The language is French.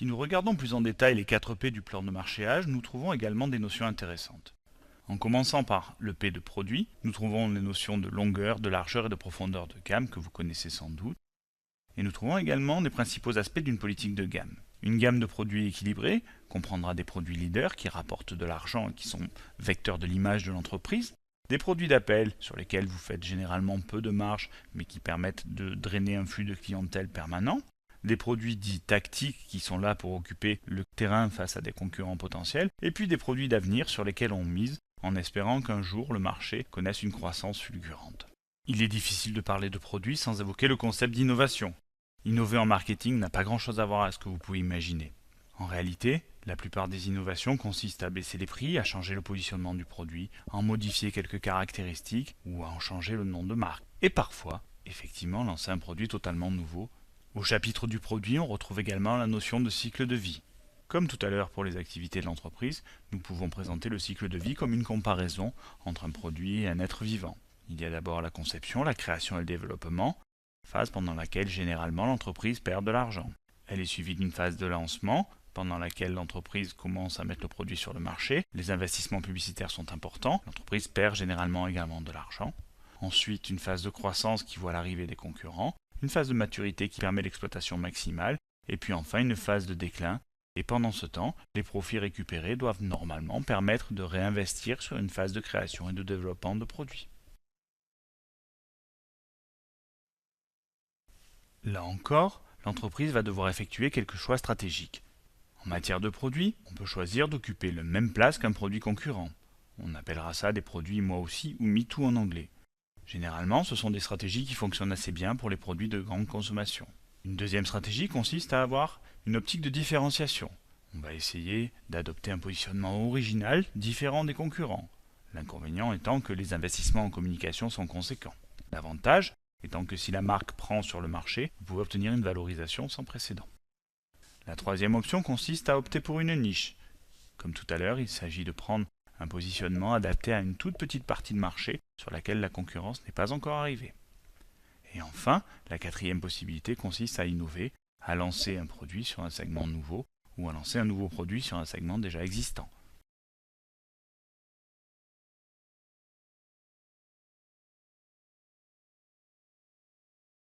Si nous regardons plus en détail les 4 P du plan de marchéage, nous trouvons également des notions intéressantes. En commençant par le P de produit, nous trouvons les notions de longueur, de largeur et de profondeur de gamme que vous connaissez sans doute. Et nous trouvons également les principaux aspects d'une politique de gamme. Une gamme de produits équilibrés comprendra des produits leaders qui rapportent de l'argent et qui sont vecteurs de l'image de l'entreprise, des produits d'appel sur lesquels vous faites généralement peu de marge mais qui permettent de drainer un flux de clientèle permanent, des produits dits tactiques qui sont là pour occuper le terrain face à des concurrents potentiels, et puis des produits d'avenir sur lesquels on mise en espérant qu'un jour le marché connaisse une croissance fulgurante. Il est difficile de parler de produits sans évoquer le concept d'innovation. Innover en marketing n'a pas grand-chose à voir avec ce que vous pouvez imaginer. En réalité, la plupart des innovations consistent à baisser les prix, à changer le positionnement du produit, à en modifier quelques caractéristiques ou à en changer le nom de marque. Et parfois, effectivement, lancer un produit totalement nouveau. Au chapitre du produit, on retrouve également la notion de cycle de vie. Comme tout à l'heure pour les activités de l'entreprise, nous pouvons présenter le cycle de vie comme une comparaison entre un produit et un être vivant. Il y a d'abord la conception, la création et le développement, phase pendant laquelle généralement l'entreprise perd de l'argent. Elle est suivie d'une phase de lancement, pendant laquelle l'entreprise commence à mettre le produit sur le marché, les investissements publicitaires sont importants, l'entreprise perd généralement également de l'argent. Ensuite, une phase de croissance qui voit l'arrivée des concurrents, une phase de maturité qui permet l'exploitation maximale, et puis enfin une phase de déclin. Et pendant ce temps, les profits récupérés doivent normalement permettre de réinvestir sur une phase de création et de développement de produits. Là encore, l'entreprise va devoir effectuer quelques choix stratégiques. En matière de produits, on peut choisir d'occuper la même place qu'un produit concurrent. On appellera ça des produits moi aussi ou MeToo en anglais. Généralement, ce sont des stratégies qui fonctionnent assez bien pour les produits de grande consommation. Une deuxième stratégie consiste à avoir une optique de différenciation. On va essayer d'adopter un positionnement original différent des concurrents. L'inconvénient étant que les investissements en communication sont conséquents. L'avantage étant que si la marque prend sur le marché, vous pouvez obtenir une valorisation sans précédent. La troisième option consiste à opter pour une niche. Comme tout à l'heure, il s'agit de prendre un positionnement adapté à une toute petite partie de marché sur laquelle la concurrence n'est pas encore arrivée. Et enfin, la quatrième possibilité consiste à innover, à lancer un produit sur un segment nouveau ou à lancer un nouveau produit sur un segment déjà existant.